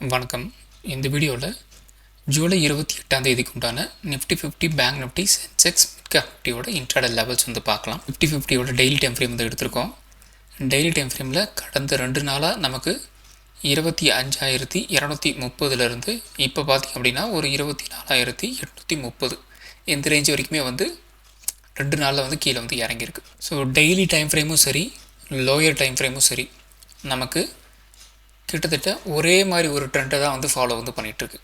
வணக்கம். இந்த வீடியோவில் ஜூலை 28ஆம் தேதிக்கு உண்டான Nifty 50 bank Nifty Sensex mid cap நிஃப்டியோட இன்ட்ராடே லெவல்ஸ் பார்க்கலாம். நிஃப்டி 50யோட டெய்லி டைம் ஃப்ரேம் எடுத்திருக்கோம். டெய்லி டைம் ஃப்ரேமில் கடந்த 2 நாளாக நமக்கு 25,230 இப்போ பார்த்திங்க அப்படின்னா ஒரு 24,830 இந்த ரேஞ்ச் வரைக்குமே 2 நாளில் கீழே இறங்கியிருக்கு. ஸோ டெய்லி டைம் ஃப்ரேமும் சரி, லோயர் டைம் ஃப்ரேமும் சரி, நமக்கு கிட்டத்தட்ட ஒரே மாதிரி ஒரு ட்ரெண்டை தான் ஃபாலோ பண்ணிகிட்ருக்கு.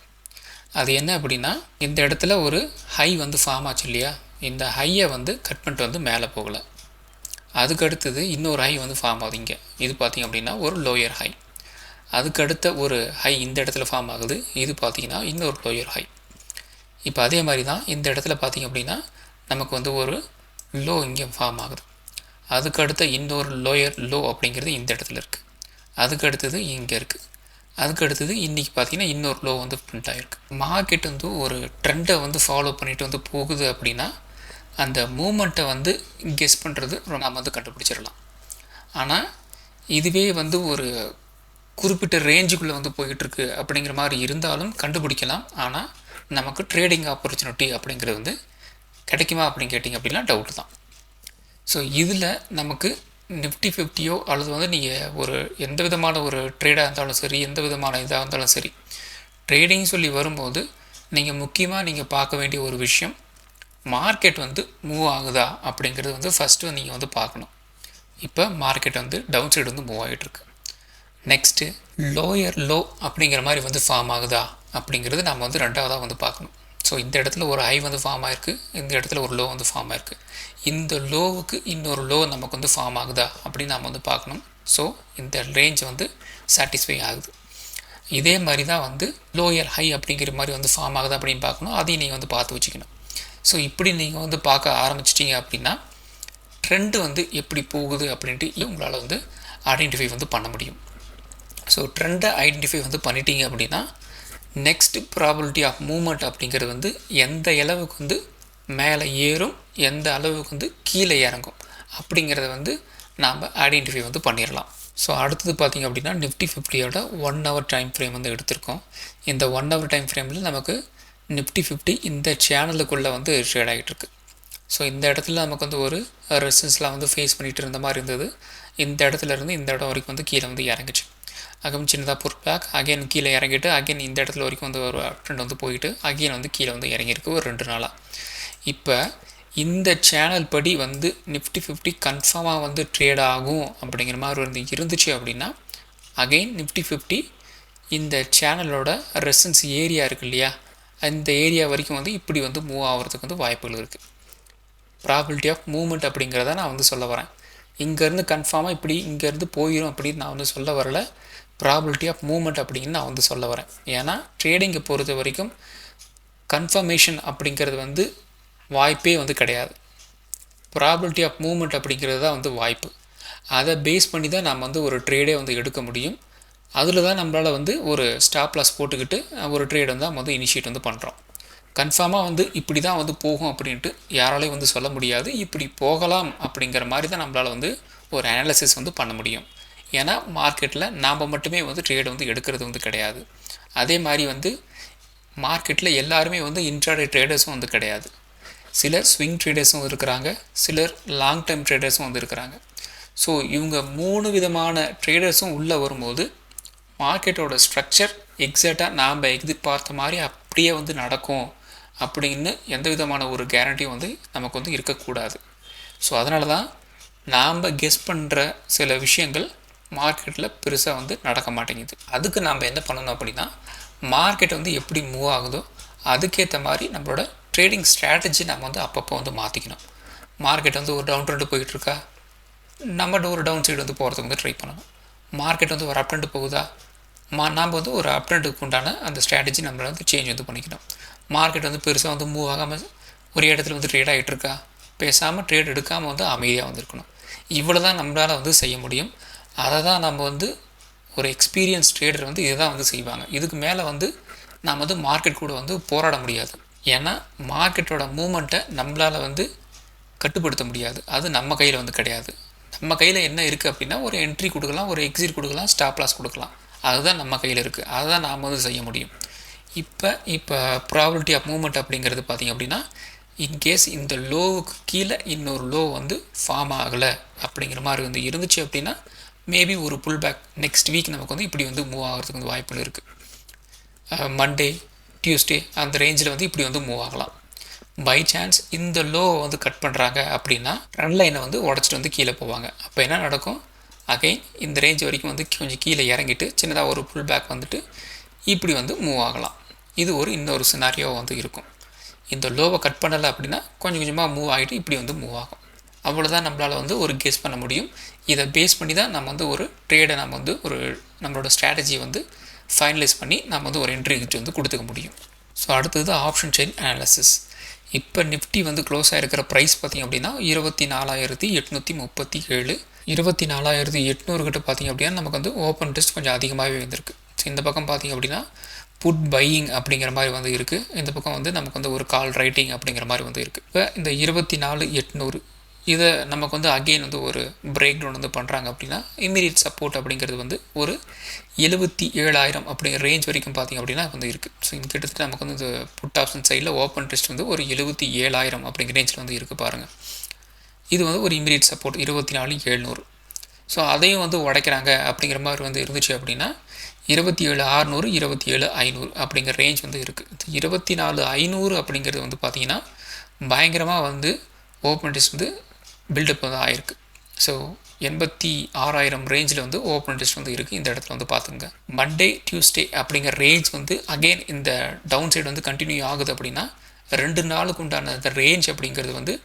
அது என்ன அப்படின்னா, இந்த இடத்துல ஒரு ஹை ஃபார்ம் ஆச்சு இல்லையா, இந்த ஹையை கட் பண்ணிட்டு மேலே போகலை. அதுக்கு அடுத்தது இன்னொரு ஹை ஃபார்ம் ஆகுது இங்கே. இது பார்த்திங்க அப்படின்னா ஒரு லோயர் ஹை. அதுக்கு அடுத்த ஒரு ஹை இந்த இடத்துல ஃபார்ம் ஆகுது. இது பார்த்திங்கன்னா இன்னொரு லோயர் ஹை. இப்போ அதே மாதிரி தான் இந்த இடத்துல பார்த்திங்க அப்படின்னா நமக்கு ஒரு லோ இங்கே ஃபார்ம் ஆகுது. அதுக்கு அடுத்த இன்னொரு லோயர் லோ அப்படிங்கிறது இந்த இடத்துல இருக்குது. அதுக்கு அடுத்தது இங்கே இருக்குது. அதுக்கு அடுத்தது இன்றைக்கி பார்த்திங்கன்னா இன்னொரு லோ பிரிண்ட் ஆகிருக்கு. மார்க்கெட் ஒரு ட்ரெண்டை ஃபாலோ பண்ணிட்டு போகுது அப்படின்னா அந்த மூமெண்ட்டை கெஸ் பண்ணுறது நாம் கண்டுபிடிச்சிடலாம். ஆனால் இதுவே ஒரு குறிப்பிட்ட ரேஞ்சுக்குள்ளே போய்கிட்டுருக்கு அப்படிங்கிற மாதிரி இருந்தாலும் கண்டுபிடிக்கலாம். ஆனால் நமக்கு ட்ரேடிங் ஆப்பர்ச்சுனிட்டி அப்படிங்கிறது கிடைக்குமா அப்படின்னு கேட்டிங்க அப்படின்னா டவுட்டு தான். ஸோ இதில் நமக்கு நிஃப்டி 50யோ அல்லது நீங்கள் எந்த விதமான ஒரு ட்ரேடாக இருந்தாலும் சரி, எந்த விதமான இதாக இருந்தாலும் சரி, ட்ரேடிங் சொல்லி வரும்போது நீங்கள் முக்கியமாக பார்க்க வேண்டிய ஒரு விஷயம், மார்க்கெட் மூவ் ஆகுதா அப்படிங்கிறது ஃபஸ்ட்டு நீங்கள் பார்க்கணும். இப்போ மார்க்கெட் டவுன் சைடு மூவ் ஆகிட்டுருக்கு. நெக்ஸ்ட்டு லோயர் லோ அப்படிங்கிற மாதிரி ஃபார்ம் ஆகுதா அப்படிங்கிறது நம்ம ரெண்டாவதாக பார்க்கணும். ஸோ இந்த இடத்துல ஒரு ஹை ஃபார்ம் ஆகிருக்கு, இந்த இடத்துல ஒரு லோ ஃபார்ம் ஆகிருக்கு. இந்த லோவுக்கு இன்னொரு லோ நமக்கு ஃபார்ம் ஆகுதா அப்படின்னு நாம் பார்க்கணும். ஸோ இந்த ரேஞ்ச் சாட்டிஸ்ஃபை ஆகுது. இதே மாதிரி தான் லோயர் ஹை அப்படிங்கிற மாதிரி ஃபார்ம் ஆகுதா அப்படின்னு பார்க்கணும். அதையும் நீங்கள் பார்த்து வச்சுக்கணும். ஸோ இப்படி நீங்கள் பார்க்க ஆரம்பிச்சிட்டிங்க அப்படின்னா ட்ரெண்டு எப்படி போகுது அப்படின்ட்டு உங்களால் ஐடென்டிஃபை பண்ண முடியும். ஸோ ட்ரெண்டை ஐடென்டிஃபை பண்ணிட்டீங்க அப்படின்னா நெக்ஸ்ட் ப்ராபபிலிட்டி ஆஃப் மூமெண்ட் அப்படிங்கிறது எந்த அளவுக்கு மேலே ஏறும், எந்த அளவுக்கு கீழே இறங்கும் அப்படிங்கிறத நாம் ஐடென்டிஃபை பண்ணிடலாம். ஸோ அடுத்தது பார்த்திங்க அப்படின்னா நிஃப்டி 50யோட 1 ஹவர் டைம் ஃப்ரேம் எடுத்திருக்கோம். இந்த 1 ஹவர் டைம் ஃப்ரேமில் நமக்கு நிஃப்டி 50 இந்த சேனலுக்குள்ளே ட்ரேட் ஆகிட்டுருக்கு. ஸோ இந்த இடத்துல நமக்கு ஒரு ரெசிஸ்டன்ஸ்லாம் ஃபேஸ் பண்ணிகிட்டு இருந்த மாதிரி இருந்தது. இந்த இடத்துலேருந்து இந்த இடம் வரைக்கும் கீழே இறங்குச்சு. அகைன் சின்னதாக புட் பேக், அகைன் கீழே இறங்கிட்டு அகைன் இந்த இடத்துல வரைக்கும் ஒரு ட்ரெண்ட் போயிட்டு அகைன் கீழே இறங்கியிருக்கு ஒரு 2 நாளாக. இப்போ இந்த சேனல் படி நிஃப்டி 50 கன்ஃபார்மாக ட்ரேட் ஆகும் அப்படிங்கிற மாதிரி இருந்துச்சு அப்படின்னா அகைன் நிஃப்டி 50 இந்த சேனலோட ரெசன்ஸ் ஏரியா இருக்குது இல்லையா, அந்த ஏரியா வரைக்கும் இப்படி மூவ் ஆகிறதுக்கு வாய்ப்புகள் இருக்குது. ப்ராபபிலிட்டி ஆஃப் மூவ்மெண்ட் அப்படிங்கிறத நான் சொல்ல வரேன். இங்கேருந்து கன்ஃபார்மாக இப்படி இங்கேருந்து போயிடும் அப்படின்னு நான் சொல்ல வரல. ப்ராபபிலிட்டி ஆஃப் மூவ்மெண்ட் அப்படின்னு நான் சொல்ல வரேன். ஏன்னா ட்ரேடிங்கை பொறுத்த வரைக்கும் கன்ஃபர்மேஷன் அப்படிங்கிறது வாய்ப்பே கிடையாது. ப்ராபபிலிட்டி ஆஃப் மூவ்மெண்ட் அப்படிங்கிறது தான் வாய்ப்பு. அதை பேஸ் பண்ணி தான் நாம் ஒரு ட்ரேடே எடுக்க முடியும். அதில் தான் நம்மளால் ஒரு ஸ்டாப் லாஸ் போட்டுக்கிட்டு ஒரு ட்ரேட் நம்ம இனிஷியேட் பண்ணுறோம். கன்ஃபார்மாக இப்படி தான் போகும் அப்படின்ட்டு யாராலையும் சொல்ல முடியாது. இப்படி போகலாம் அப்படிங்கிற மாதிரி தான் நம்மளால் ஒரு அனாலிசிஸ் பண்ண முடியும். ஏன்னா மார்க்கெட்டில் நாம் மட்டுமே ட்ரேட் எடுக்கிறது கிடையாது. அதே மாதிரி மார்க்கெட்டில் எல்லாருமே இன்ட்ராடே ட்ரேடர்ஸும் கிடையாது. சிலர் ஸ்விங் ட்ரேடர்ஸும் இருக்கிறாங்க, சிலர் லாங் டைம் ட்ரேடர்ஸும் இருக்கிறாங்க. ஸோ இவங்க 3 விதமான ட்ரேடர்ஸும் உள்ளே வரும்போது மார்க்கெட்டோட ஸ்ட்ரக்சர் எக்ஸாக்டாக நாம் எதிர்பார்த்த மாதிரி அப்படியே நடக்கும் அப்படின்னு எந்த விதமான ஒரு கேரண்டியும் நமக்கு இருக்கக்கூடாது. ஸோ அதனால தான் நாம் கெஸ் பண்ணுற சில விஷயங்கள் மார்க்கெட்டில் பெருசாக நடக்க மாட்டேங்குது. அதுக்கு நாம் என்ன பண்ணணும் அப்படின்னா மார்க்கெட் எப்படி மூவ் ஆகுதோ அதுக்கேற்ற மாதிரி நம்மளோட ட்ரேடிங் ஸ்ட்ராட்டஜி நம்ம அப்பப்போ மாற்றிக்கணும். மார்க்கெட் ஒரு டவுன் ட்ரெண்டு போயிட்டுருக்கா, நம்ம ஒரு டவுன் சைடு போகிறதுக்கு ட்ரை பண்ணணும். மார்க்கெட் ஒரு அப் ட்ரெண்டு போகுதா, நாம் ஒரு அப் ட்ரெண்டுக்கு உண்டான அந்த ஸ்ட்ராட்டஜி நம்மளை சேஞ்ச் பண்ணிக்கணும். மார்க்கெட் பெருசாக மூவ் ஆகாமல் ஒரு இடத்துல ட்ரேட் ஆகிட்டுருக்கா, பேசாமல் ட்ரேட் எடுக்காமல் அமைதியாக இருக்கணும். இவ்வளோ தான் நம்மளால் செய்ய முடியும். அதை தான் நம்ம ஒரு எக்ஸ்பீரியன்ஸ் ட்ரேடர் இதை தான் செய்வாங்க. இதுக்கு மேலே நாம் மார்க்கெட் கூட போராட முடியாது. ஏன்னா மார்க்கெட்டோட மூமெண்ட்டை நம்மளால் கட்டுப்படுத்த முடியாது. அது நம்ம கையில் கிடையாது. நம்ம கையில் என்ன இருக்குது அப்படின்னா ஒரு என்ட்ரி கொடுக்கலாம், ஒரு எக்ஸிட் கொடுக்கலாம், ஸ்டாப் லாஸ் கொடுக்கலாம். அதுதான் நம்ம கையில் இருக்குது, அதுதான் நாம் வந்து செய்ய முடியும். இப்போ ப்ராபபிலிட்டி ஆஃப் மூவ்மெண்ட் அப்படிங்கிறது பார்த்திங்க அப்படின்னா, இன்கேஸ் இந்த லோவுக்கு கீழே இன்னொரு லோ வந்து ஃபார்ம் ஆகலை அப்படிங்கிற மாதிரி வந்து இருந்துச்சு அப்படின்னா, மேபி ஒரு புல் பேக் நெக்ஸ்ட் வீக் நமக்கு வந்து இப்படி வந்து மூவ் ஆகிறதுக்கு வந்து வாய்ப்புகள் இருக்குது. மண்டே, டியூஸ்டே அந்த ரேஞ்சில் வந்து இப்படி வந்து மூவ் ஆகலாம். பை சான்ஸ் இந்த லோவை வந்து கட் பண்ணுறாங்க அப்படின்னா ட்ரெண்ட் லைனை வந்து உடச்சிட்டு வந்து கீழே போவாங்க. அப்போ என்ன நடக்கும், அகைன் இந்த ரேஞ்ச் வரைக்கும் வந்து கொஞ்சம் கீழே இறங்கிட்டு சின்னதாக ஒரு புல் பேக் வந்துட்டு இப்படி வந்து மூவ் ஆகலாம். இது இன்னொரு சினாரியோ வந்து இருக்கும். இந்த லோவை கட் பண்ணலை அப்படின்னா கொஞ்சம் கொஞ்சமாக மூவ் ஆகிட்டு இப்படி வந்து மூவ் ஆகும். அவ்வளோதான் நம்மளால் வந்து ஒரு கெஸ் பண்ண முடியும். இதை பேஸ் பண்ணி தான் நம்ம வந்து ஒரு ட்ரேடை நம்ம வந்து நம்மளோட ஸ்ட்ராட்டஜியை வந்து ஃபைனலைஸ் பண்ணி நம்ம வந்து ஒரு என்ட்ரி வந்து கொடுத்துக்க முடியும். ஸோ அடுத்தது ஆப்ஷன் செயின் அனாலிசிஸ். இப்போ நிஃப்டி வந்து க்ளோஸ் ஆகிருக்கிற ப்ரைஸ் பார்த்திங்க அப்படின்னா 24,837, 24,800 கிட்ட பார்த்திங்க அப்படின்னா நமக்கு வந்து ஓப்பன் டெஸ்ட் கொஞ்சம் அதிகமாகவே வந்திருக்கு. ஸோ இந்த பக்கம் பார்த்திங்க அப்படின்னா புட் பையிங் அப்படிங்கிற மாதிரி வந்து இருக்குது, இந்த பக்கம் வந்து நமக்கு வந்து ஒரு கால் ரைட்டிங் அப்படிங்கிற மாதிரி வந்து இருக்குது. இப்போ இந்த 24,800 இதை நமக்கு வந்து அகெயின் வந்து ஒரு பிரேக் டவுன் வந்து பண்ணுறாங்க அப்படின்னா இமீடியட் சப்போர்ட் அப்படிங்கிறது வந்து ஒரு 77,000 அப்படிங்கிற ரேஞ்ச் வரைக்கும் பார்த்திங்க அப்படின்னா வந்து இருக்குது. ஸோ கிட்டத்தட்ட நமக்கு வந்து இந்த புட் ஆப்ஷன் சைடில் ஓப்பன் டெஸ்ட் வந்து ஒரு 77,000 அப்படிங்கிற ரேஞ்சில் வந்து இருக்குது பாருங்கள். இது வந்து ஒரு இமீடியட் சப்போர்ட் 24,700. ஸோ அதையும் வந்து உடைக்கிறாங்க அப்படிங்கிற மாதிரி வந்து இருந்துச்சு அப்படின்னா 27,600, 27,500 அப்படிங்கிற ரேஞ்ச் வந்து இருக்குது. 24,500 அப்படிங்கிறது வந்து பார்த்திங்கன்னா பயங்கரமாக வந்து ஓப்பன் டெஸ்ட் வந்து பில்டப் வந்து ஆகிருக்கு. ஸோ 86,000 ரேஞ்சில் வந்து ஓப்பன் டெஸ்ட் வந்து இருக்குது. இந்த இடத்துல வந்து பார்த்துங்க, மண்டே டியூஸ்டே அப்படிங்கிற ரேஞ்ச் வந்து அகெயின் இந்த டவுன் சைடு வந்து கண்டினியூ ஆகுது அப்படின்னா 2 நாளுக்கு உண்டான அந்த ரேஞ்ச் அப்படிங்கிறது வந்து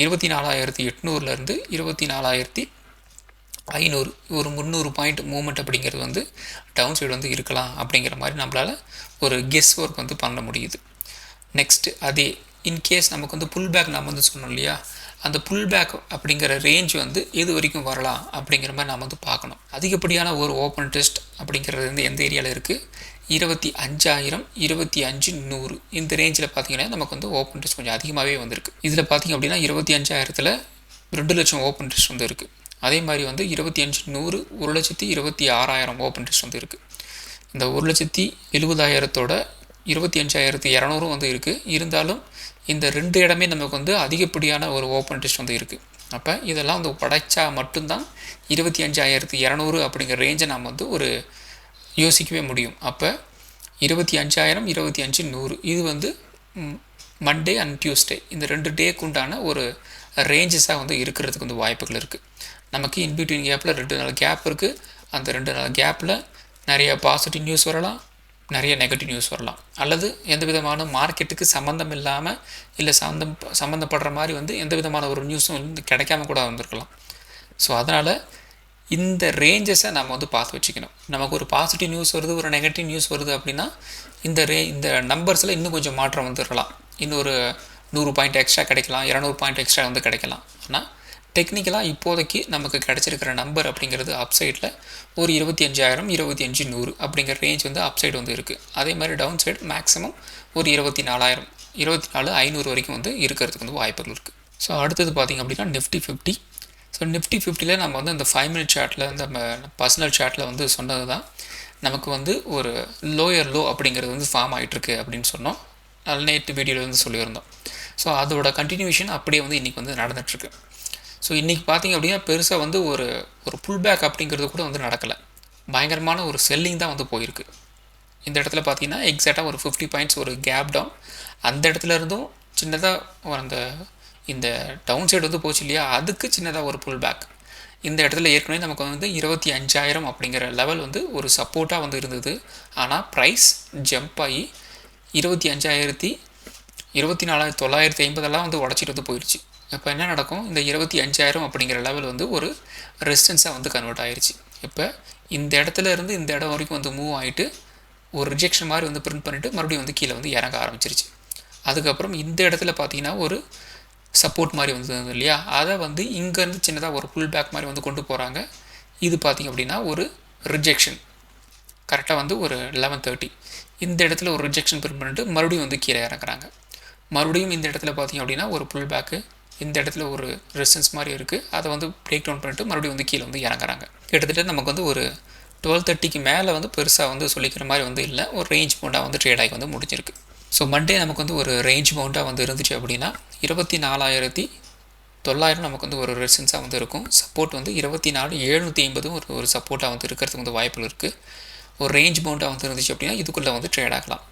24,800 24,500, ஒரு 300 பாயிண்ட் மூவ்மெண்ட் அப்படிங்கிறது வந்து டவுன் சைடு வந்து இருக்கலாம் அப்படிங்கிற மாதிரி நம்மளால் ஒரு கெஸ் ஒர்க் வந்து பண்ண முடியுது. நெக்ஸ்ட்டு அதே இன்கேஸ் நமக்கு வந்து புல் பேக் நம்ம வந்து சொன்னோம் இல்லையா, அந்த புல் பேக் அப்படிங்கிற ரேஞ்ச் வந்து எது வரைக்கும் வரலாம் அப்படிங்கிற மாதிரி நம்ம வந்து பார்க்கணும். அதிகப்படியான ஒரு ஓப்பன் டெஸ்ட் அப்படிங்கிறது வந்து எந்த ஏரியாவில் இருக்குது, 25,000, 25,100 இந்த ரேஞ்சில் பார்த்திங்கன்னா நமக்கு வந்து ஓப்பன் டெஸ்ட் கொஞ்சம் அதிகமாகவே வந்திருக்கு. இதில் பார்த்திங்க அப்படின்னா 25,000ல் 2 லட்சம் ஓப்பன் டெஸ்ட் வந்து இருக்குது. அதே மாதிரி வந்து 25,100, 1,26,000 ஓப்பன் டெஸ்ட் வந்து இருக்குது. இந்த 1,70,70,000 25,200 வந்து இருக்குது. இருந்தாலும் இந்த 2 இடமே நமக்கு வந்து அதிகப்படியான ஒரு ஓப்பன் டெஸ்ட் வந்து இருக்குது. அப்போ இதெல்லாம் வந்து உடைச்சா மட்டும்தான் 25,200 அப்படிங்கிற ரேஞ்சை நம்ம வந்து ஒரு யோசிக்கவே முடியும். அப்போ 25,000, 25,100 இது வந்து மண்டே அண்ட் டியூஸ்டே இந்த 2 டேக்கு உண்டான ஒரு ரேஞ்சஸாக வந்து இருக்கிறதுக்கு வந்து வாய்ப்புகள் இருக்குது. நமக்கு இன்பிட்வீன் கேப்பில் 2 நாள் கேப் இருக்குது. அந்த 2 நாள் கேப்பில் நிறைய பாசிட்டிவ் நியூஸ் வரலாம், நிறைய நெகட்டிவ் நியூஸ் வரலாம், அல்லது எந்த விதமான மார்க்கெட்டுக்கு சம்மந்தம் இல்லாமல் இல்லை சம்மந்தப்படுற மாதிரி வந்து எந்த விதமான ஒரு நியூஸும் வந்து கிடைக்காம கூட வந்திருக்கலாம். ஸோ அதனால் இந்த ரேஞ்சஸை நம்ம வந்து பார்த்து வச்சுக்கணும். நமக்கு ஒரு பாசிட்டிவ் நியூஸ் வருது, ஒரு நெகட்டிவ் நியூஸ் வருது அப்படின்னா இந்த நம்பர்ஸில் இன்னும் கொஞ்சம் மாற்றம் வந்துடலாம். இன்னும் ஒரு 100 பாயிண்ட் எக்ஸ்ட்ரா கிடைக்கலாம், 200 பாயிண்ட் எக்ஸ்ட்ரா வந்து கிடைக்கலாம். ஆனால் டெக்னிக்கலாக இப்போதைக்கு நமக்கு கிடச்சிருக்கிற நம்பர் அப்படிங்கிறது அப்சைடில் ஒரு 25,000, 25,100 அப்படிங்கிற ரேஞ்ச் வந்து அப்சைடு வந்து இருக்குது. அதே மாதிரி டவுன் சைடு மேக்ஸிமம் ஒரு 24,000, 24,500 வரைக்கும் வந்து இருக்கிறதுக்கு வந்து வாய்ப்புகள் இருக்குது. ஸோ அடுத்தது பார்த்திங்க அப்படின்னா நிஃப்டி 50. ஸோ நிஃப்டி 50ல் நம்ம வந்து இந்த 5 மினிட் சார்ட்டில் நம்ம பர்சனல் சார்ட்டில் வந்து சொன்னது தான் நமக்கு வந்து ஒரு லோயர் லோ அப்படிங்கிறது வந்து ஃபார்ம் ஆகிட்டுருக்கு அப்படின்னு சொன்னோம். நேற்று வீடியோவில் வந்து சொல்லியிருந்தோம். ஸோ அதோட கண்டினியூஷன் அப்படியே வந்து இன்றைக்கி வந்து நடந்துகிட்ருக்கு. ஸோ இன்றைக்கி பார்த்திங்க அப்படின்னா பெருசாக வந்து ஒரு புல் பேக் அப்படிங்கிறது கூட வந்து நடக்கலை. பயங்கரமான ஒரு செல்லிங் தான் வந்து போயிருக்கு. இந்த இடத்துல பார்த்திங்கன்னா எக்ஸாக்டாக ஒரு 50 பாயிண்ட்ஸ் ஒரு கேப் டவுன், அந்த இடத்துல இருந்தும் சின்னதாக இந்த டவுன் சைடு வந்து போச்சு இல்லையா, அதுக்கு சின்னதாக ஒரு புல் பேக். இந்த இடத்துல ஏற்கனவே நமக்கு வந்து 25,000 அப்படிங்கிற லெவல் வந்து ஒரு சப்போர்ட்டாக வந்து இருந்தது. ஆனால் ப்ரைஸ் ஜம்ப் ஆகி 25,000, 24,950 வந்து உடச்சிட்டு வந்து போயிடுச்சு. இப்போ என்ன நடக்கும், இந்த 25,000 அப்படிங்கிற லெவல் வந்து ஒரு ரெசிஸ்டன்ஸாக வந்து கன்வெர்ட் ஆகிடுச்சு. இப்போ இந்த இடத்துல இருந்து இந்த இடம் வரைக்கும் வந்து மூவ் ஆகிட்டு ஒரு ரிஜெக்ஷன் மாதிரி வந்து பிரிண்ட் பண்ணிவிட்டு மறுபடியும் வந்து கீழே வந்து இறங்க ஆரம்பிச்சிருச்சு. அதுக்கப்புறம் இந்த இடத்துல பார்த்திங்கன்னா ஒரு சப்போர்ட் மாதிரி வந்தது இல்லையா, அதை வந்து இங்கேருந்து சின்னதாக ஒரு புல் பேக் மாதிரி வந்து கொண்டு போகிறாங்க. இது பார்த்திங்க அப்படின்னா ஒரு ரிஜெக்ஷன் கரெக்டாக வந்து ஒரு 11:30 இந்த இடத்துல ஒரு ரிஜெக்ஷன் பிரிண்ட் பண்ணிட்டு மறுபடியும் வந்து கீழே இறக்குறாங்க. மறுபடியும் இந்த இடத்துல பார்த்திங்க அப்படின்னா ஒரு புல் பேக்கு, இந்த இடத்துல ஒரு ரெசிஸ்டன்ஸ் மாதிரி இருக்குது, அதை வந்து பிரேக் டவுன் பண்ணிட்டு மறுபடியும் வந்து கீழே வந்து இறங்குறாங்க. கிட்டத்தட்ட நமக்கு வந்து ஒரு 12:30க்கு மேலே வந்து பெருசாக வந்து சொல்லிக்கிற மாதிரி வந்து இல்லை, ஒரு ரேஞ்ச் பவுண்டாக வந்து ட்ரேட் ஆகி வந்து முடிஞ்சிருக்கு. ஸோ மண்டே நமக்கு வந்து ஒரு ரேஞ்ச் பவுண்டாக வந்து இருந்துச்சு அப்படின்னா 24,900 நமக்கு வந்து ஒரு ரெசிஸ்டன்ஸாக வந்து இருக்கும். சப்போர்ட் வந்து 24,750 ஒரு சப்போர்ட்டாக வந்து இருக்கிறதுக்கு வந்து வாய்ப்புகள் இருக்குது. ஒரு ரேஞ்ச் பவுண்டாக வந்து இருந்துச்சு அப்படின்னா இதுக்குள்ளே வந்து ட்ரேட் ஆகலாம்.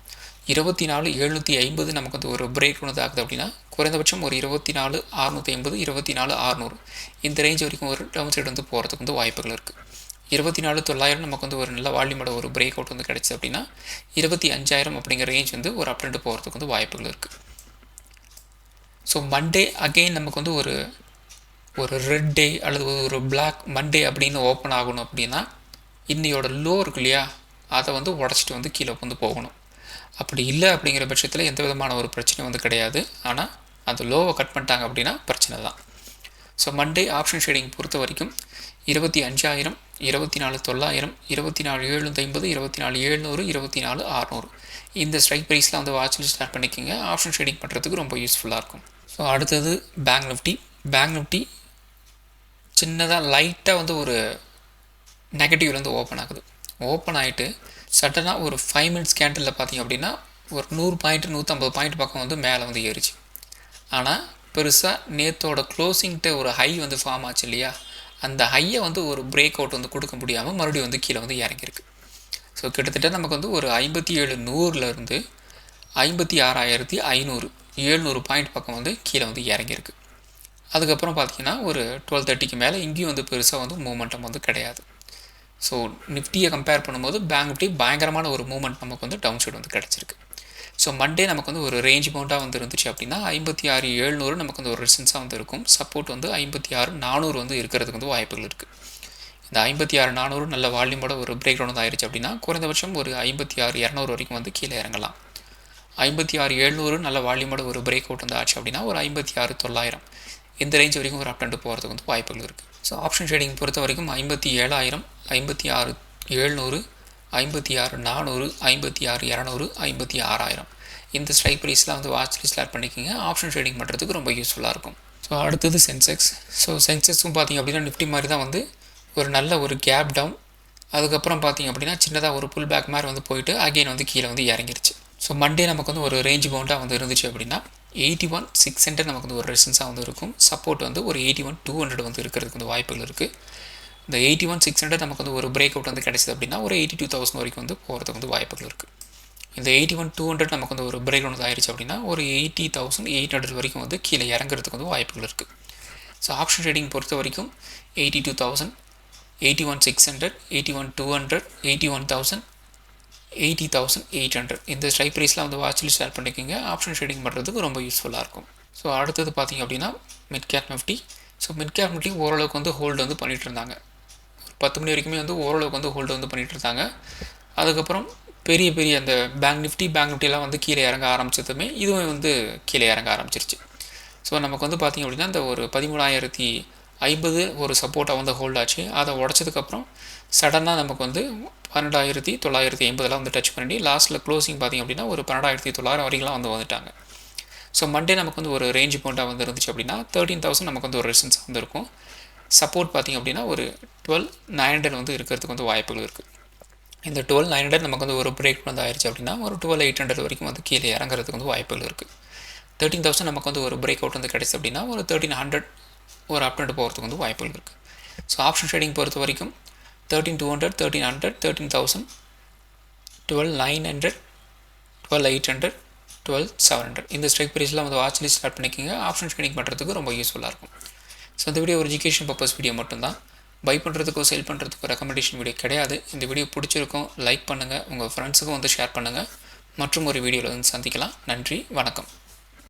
24,750 நமக்கு வந்து ஒரு பிரேக் ஒன்று ஆகுது அப்படின்னா குறைந்தபட்சம் ஒரு 24,650 24,600 இந்த ரேஞ்ச் வரைக்கும் ஒரு டவுன் சைடு வந்து போகிறதுக்கு வந்து வாய்ப்புகள் இருக்குது. 24,900 நமக்கு வந்து ஒரு நல்ல வால்யூமோட ஒரு பிரேக் அவுட் வந்து கிடச்சி அப்படின்னா 25,000 அப்படிங்கிற ரேஞ்ச் வந்து ஒரு அப் ட்ரெண்ட் போகிறதுக்கு வந்து வாய்ப்புகள் இருக்குது. ஸோ மண்டே அகெயின் நமக்கு வந்து ஒரு ரெட் டே அல்லது ஒரு பிளாக் மண்டே அப்படின்னு ஓப்பன் ஆகணும் அப்படின்னா இன்னையோட லோ இருக்கு இல்லையா, அதை வந்து உடச்சிட்டு வந்து கீழே வந்து போகணும். அப்படி இல்லை அப்படிங்கிற பட்சத்தில் எந்த விதமான ஒரு பிரச்சனையும் வந்து கிடையாது. ஆனால் அந்த லோவை கட் பண்ணிட்டாங்க அப்படின்னா பிரச்சனை தான். ஸோ மண்டே ஆப்ஷன் ட்ரேடிங் பொறுத்த வரைக்கும் 25,000 24,900 24,750 24,700 24,600 இந்த ஸ்ட்ரைக் ப்ரைஸில் வந்து வாட்சில் ஸ்டார்ட் பண்ணிக்கோங்க. ஆப்ஷன் ட்ரேடிங் பண்ணுறதுக்கு ரொம்ப யூஸ்ஃபுல்லாக இருக்கும். ஸோ அடுத்தது பேங்க் நிஃப்டி சின்னதாக லைட்டாக வந்து ஒரு நெகட்டிவ்ல வந்து ஓப்பன் ஆகுது. ஓப்பன் ஆகிட்டு சடனாக ஒரு 5 மினிட்ஸ் கேண்டலில் பார்த்திங்க அப்படின்னா ஒரு 100 பாயிண்ட் 150 பாயிண்ட் பக்கம் வந்து மேலே வந்து ஏறிச்சு. ஆனால் பெருசாக நேற்றோட க்ளோசிங்கிட்ட ஒரு ஹை வந்து ஃபார்ம் ஆச்சு இல்லையா, அந்த ஹையை வந்து ஒரு பிரேக் அவுட் வந்து கொடுக்க முடியாமல் மறுபடியும் வந்து கீழே வந்து இறங்கியிருக்கு. ஸோ கிட்டத்தட்ட நமக்கு வந்து ஒரு 57,100லேருந்து 56,500 700 பாயிண்ட் பக்கம் வந்து கீழே வந்து இறங்கியிருக்கு. அதுக்கப்புறம் பார்த்திங்கன்னா ஒரு 12:30க்கு மேலே இங்கேயும் வந்து பெருசாக வந்து மூமெண்டம் வந்து கிடையாது. ஸோ நிஃப்டியை கம்பேர் பண்ணும்போது பேங்க் நிஃப்டி பயங்கரமான ஒரு மூமெண்ட் நமக்கு வந்து டவுன் சைடு வந்து கிடச்சிருக்கு. ஸோ மண்டே நமக்கு வந்து ஒரு ரேஞ்ச் பவுண்டாக வந்து இருந்துச்சு அப்படின்னா 56,700 நமக்கு வந்து ஒரு ரெசிஸ்டன்ஸாக வந்து இருக்கும். சப்போர்ட் வந்து 56,400 வந்து இருக்கிறதுக்கு வந்து வாய்ப்புகள் இருக்குது. இந்த 56,400 நல்ல வால்யூமோட ஒரு பிரேக் டவுன் வந்து ஆயிடுச்சு அப்படின்னா குறைந்தபட்சம் ஒரு 56,200 வரைக்கும் வந்து கீழே இறங்கலாம். 56,700 நல்ல வால்யூமோட ஒரு பிரேக் அவுட் வந்து ஆச்சு அப்படின்னா ஒரு 56,900 இந்த ரேஞ்ச் வரைக்கும் ஒரு அப் ட்ரெண்ட் போகிறதுக்கு வந்து வாய்ப்புகள் இருக்குது. ஸோ ஆப்ஷன் ட்ரேடிங் பொறுத்த வரைக்கும் 57,000 56,700 56,400 56,200 56,000 இந்த ஸ்ட்ரைக் ப்ரைஸில் வந்து வாட்ச் லிஸ்ட் ஆட் பண்ணிக்கோங்க. ஆப்ஷன் ட்ரேடிங் பண்ணுறதுக்கு ரொம்ப யூஸ்ஃபுல்லாக இருக்கும். ஸோ அடுத்தது சென்செக்ஸ். ஸோ சென்செக்ஸும் பார்த்திங்க அப்படின்னா நிஃப்டி மாதிரி தான் வந்து ஒரு நல்ல ஒரு கேப் டவுன், அதுக்கப்புறம் பார்த்திங்க அப்படின்னா சின்னதாக ஒரு புல் பேக் மாதிரி வந்து போயிட்டு அகெயின் வந்து கீழே வந்து இறங்கிருச்சு. ஸோ மண்டே நமக்கு வந்து ஒரு ரேஞ்ச் பவுண்டாக வந்து இருந்துச்சு அப்படின்னா 81,600 நமக்கு வந்து ஒரு ரெசிஸ்டன்ஸாக வந்து இருக்கும். சப்போர்ட் வந்து ஒரு 81,200 வந்து இருக்கிறதுக்கு வந்து வாய்ப்புகள் இருக்குது. இந்த 81,600 நமக்கு வந்து ஒரு பிரேக் அவுட் வந்து கிடைச்சது அப்படின்னா ஒரு 82,000 வரைக்கும் வந்து போகிறதுக்கு வந்து வாய்ப்புகள் இருக்குது. இந்த 81,200 நமக்கு வந்து ஒரு பிரேக் அவுட் ஆயிடுச்சு அப்படின்னா ஒரு 80,800 வரைக்கும் வந்து கீழே இறங்குறதுக்கு வந்து வாய்ப்புகள் இருக்குது. ஸோ ஆப்ஷன் ட்ரேடிங் பொறுத்த வரைக்கும் 82,000 81,600 81,200 81,000 80,800 இந்த ஸ்ட்ரைக் ப்ரைஸில் வந்து வாட்ச் லிஸ்ட் ஷேர் பண்ணிக்கோங்க. ஆப்ஷன் ட்ரேடிங் பண்ணுறதுக்கு ரொம்ப யூஸ்ஃபுல்லாக இருக்கும். ஸோ அடுத்தது பார்த்திங்க அப்படின்னா mid cap Nifty. So mid cap Nifty ஓரளவுக்கு வந்து ஹோல்டு வந்து பண்ணிகிட்டு இருந்தாங்க. 10 மணி வரைக்குமே வந்து ஓரளவுக்கு வந்து ஹோல்டு வந்து பண்ணிகிட்டு இருந்தாங்க. அதுக்கப்புறம் பெரிய அந்த பேங்க் நிஃப்டியெலாம் வந்து கீழே இறங்க ஆரம்பித்ததுமே இதுவும் வந்து கீழே இறங்க ஆரம்பிச்சிருச்சு. ஸோ நமக்கு வந்து பார்த்திங்க அப்படின்னா இந்த ஒரு 13,050 ஒரு சப்போர்ட்டாக வந்து ஹோல்ட் ஆச்சு. அதை உடச்சதுக்கப்புறம் சடனாக நமக்கு வந்து 12,950 வந்து டச் பண்ணி லாஸ்ட்டில் க்ளோசிங் பார்த்திங்க அப்படின்னா ஒரு 12,900 வரைக்கும்லாம் வந்து வந்துட்டாங்க. ஸோ மண்டே நமக்கு வந்து ஒரு ரேஞ்ச் பவுண்டாக வந்து இருந்துச்சு அப்படின்னா 13,000 நமக்கு வந்து ஒரு ரெசிஸ்டன்ஸ் வந்து இருக்கும். சப்போர்ட் பார்த்திங்க அப்படின்னா ஒரு 12,900 வந்து இருக்கிறதுக்கு வந்து வாய்ப்புகள் இருக்குது. இந்த 12,900 நமக்கு வந்து ஒரு பிரேக் வந்து ஆயிடுச்சு அப்படின்னா ஒரு 12,800 வரைக்கும் வந்து கீழே இறங்குறதுக்கு வந்து வாய்ப்புகள் இருக்குது. 13,000 நமக்கு வந்து ஒரு பிரேக் அவுட் வந்து கிடைச்சு அப்படின்னா ஒரு 1,300 ஒரு அப் ட்ரெண்ட் போகிறதுக்கு வந்து வாய்ப்புகள் இருக்குது. ஸோ ஆப்ஷன் ட்ரேடிங் பொறுத்த வரைக்கும் 13,200 13,100 13,000 12,900 12,800 12,700 இந்த ஸ்ட்ரைக் ப்ரைஸில் வந்து வாட்ச் லிஸ்ட் ஸ்டார்ட் பண்ணிக்கோங்க. ஆப்ஷன் ட்ரேடிங் பண்ணுறதுக்கு ரொம்ப யூஸ்ஃபுல்லாக இருக்கும். ஸோ இந்த வீடியோ ஒரு எஜுகேஷன் பர்பஸ் வீடியோ மட்டும்தான். பை பண்ணுறதுக்கோ செல் பண்ணுறதுக்கோ ரெக்கமெண்டேஷன் வீடியோ கிடையாது. இந்த வீடியோ பிடிச்சிருக்கும் லைக் பண்ணுங்கள், உங்கள் ஃப்ரெண்ட்ஸுக்கும் வந்து ஷேர் பண்ணுங்கள். மற்றும் ஒரு வீடியோவில் வந்து சந்திக்கலாம். நன்றி, வணக்கம்.